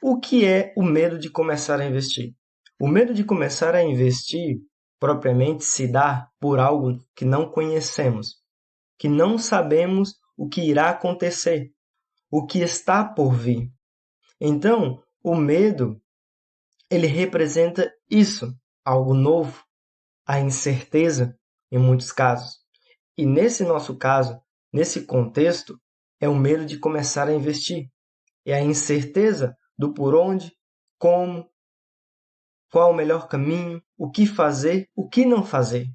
O que é o medo de começar a investir? O medo de começar a investir propriamente se dá por algo que não conhecemos, que não sabemos o que irá acontecer, o que está por vir. Então, o medo, ele representa isso, algo novo, a incerteza em muitos casos. E nesse nosso caso, nesse contexto, é o medo de começar a investir. É a incerteza do por onde, como, qual o melhor caminho, o que fazer, o que não fazer.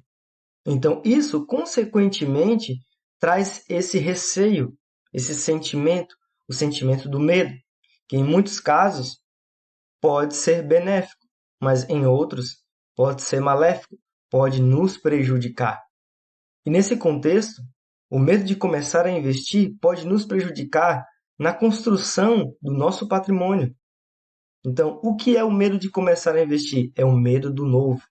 Então, isso, consequentemente, traz esse receio, esse sentimento, o sentimento do medo, que em muitos casos pode ser benéfico, mas em outros pode ser maléfico, pode nos prejudicar. E nesse contexto, o medo de começar a investir pode nos prejudicar na construção do nosso patrimônio. Então, o que é o medo de começar a investir? É o medo do novo,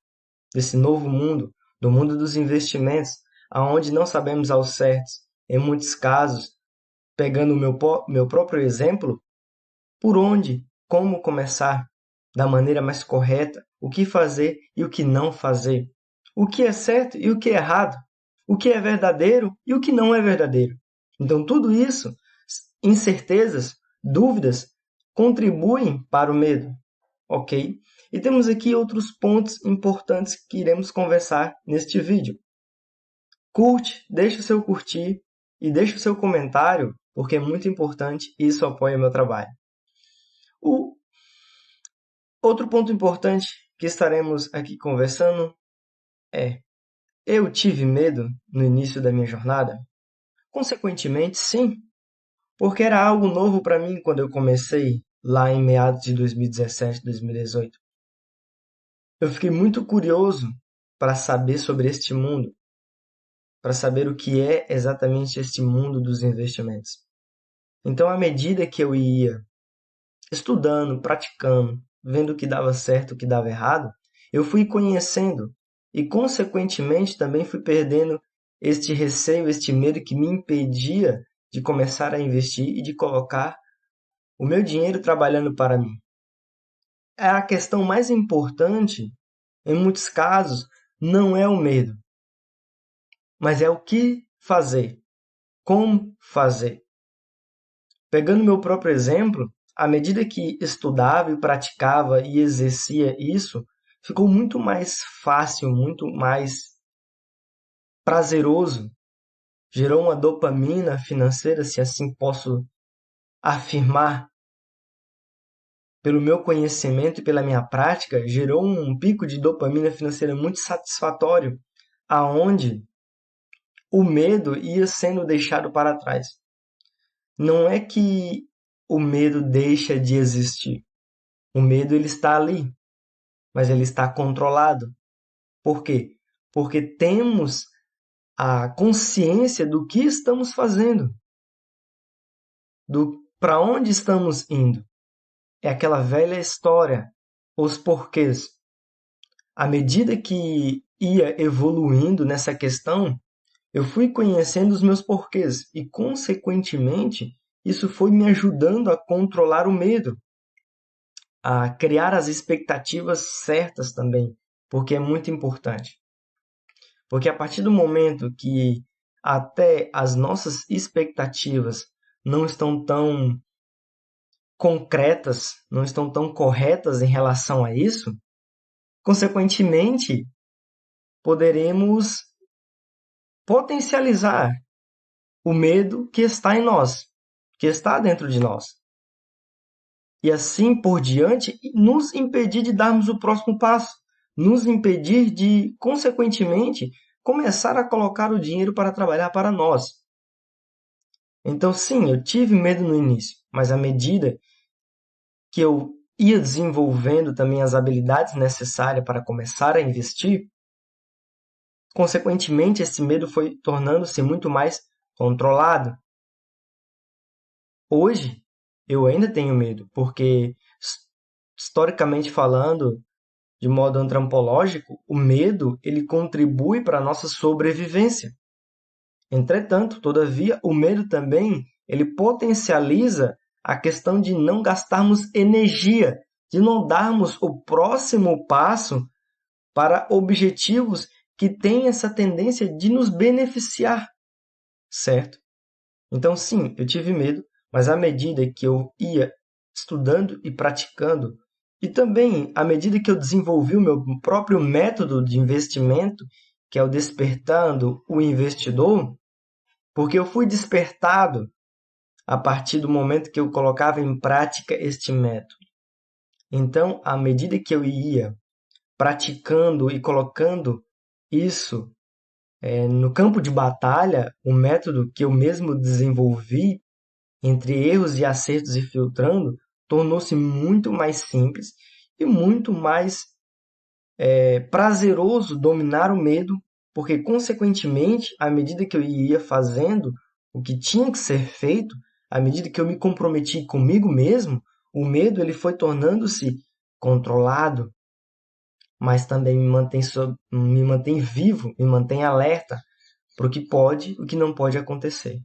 desse novo mundo, do mundo dos investimentos, aonde não sabemos ao certo, em muitos casos, pegando o meu próprio exemplo, por onde, como começar, da maneira mais correta, o que fazer e o que não fazer, o que é certo e o que é errado, o que é verdadeiro e o que não é verdadeiro. Então, tudo isso, incertezas, dúvidas, contribuem para o medo, ok? E temos aqui outros pontos importantes que iremos conversar neste vídeo. Curte, deixa o seu curtir e deixa o seu comentário, porque é muito importante e isso apoia meu trabalho. O outro ponto importante que estaremos aqui conversando é: eu tive medo no início da minha jornada? Consequentemente, sim, porque era algo novo para mim quando eu comecei lá em meados de 2017, 2018. Eu fiquei muito curioso para saber sobre este mundo, para saber o que é exatamente este mundo dos investimentos. Então, à medida que eu ia estudando, praticando, vendo o que dava certo, o que dava errado, eu fui conhecendo e, consequentemente, também fui perdendo este receio, este medo que me impedia de começar a investir e de colocar o meu dinheiro trabalhando para mim. É a questão mais importante, em muitos casos, não é o medo, mas é o que fazer, como fazer. Pegando meu próprio exemplo, à medida que estudava e praticava e exercia isso, ficou muito mais fácil, muito mais prazeroso. Gerou uma dopamina financeira, se assim posso afirmar. Pelo meu conhecimento e pela minha prática, gerou um pico de dopamina financeira muito satisfatório, aonde o medo ia sendo deixado para trás. Não é que o medo deixa de existir. O medo ele está ali, mas ele está controlado. Por quê? Porque temos a consciência do que estamos fazendo, do para onde estamos indo. É aquela velha história, os porquês. À medida que ia evoluindo nessa questão, eu fui conhecendo os meus porquês e, consequentemente, isso foi me ajudando a controlar o medo, a criar as expectativas certas também, porque é muito importante. Porque a partir do momento que até as nossas expectativas não estão tão concretas, não estão tão corretas em relação a isso, consequentemente, poderemos potencializar o medo que está em nós, que está dentro de nós. E assim por diante, nos impedir de darmos o próximo passo, nos impedir de, consequentemente, começar a colocar o dinheiro para trabalhar para nós. Então, sim, eu tive medo no início, mas à medida que eu ia desenvolvendo também as habilidades necessárias para começar a investir, consequentemente, esse medo foi tornando-se muito mais controlado. Hoje, eu ainda tenho medo, porque, historicamente falando, de modo antropológico, o medo ele contribui para a nossa sobrevivência. Entretanto, todavia, o medo também ele potencializa a questão de não gastarmos energia, de não darmos o próximo passo para objetivos que têm essa tendência de nos beneficiar, certo? Então, sim, eu tive medo, mas à medida que eu ia estudando e praticando, e também à medida que eu desenvolvi o meu próprio método de investimento, que é o Despertando o Investidor, porque eu fui despertado a partir do momento que eu colocava em prática este método. Então, à medida que eu ia praticando e colocando isso no campo de batalha, o método que eu mesmo desenvolvi, entre erros e acertos e filtrando, tornou-se muito mais simples e muito mais prazeroso dominar o medo, porque, consequentemente, à medida que eu ia fazendo o que tinha que ser feito, à medida que eu me comprometi comigo mesmo, o medo ele foi tornando-se controlado, mas também me mantém vivo, me mantém alerta para o que pode e o que não pode acontecer.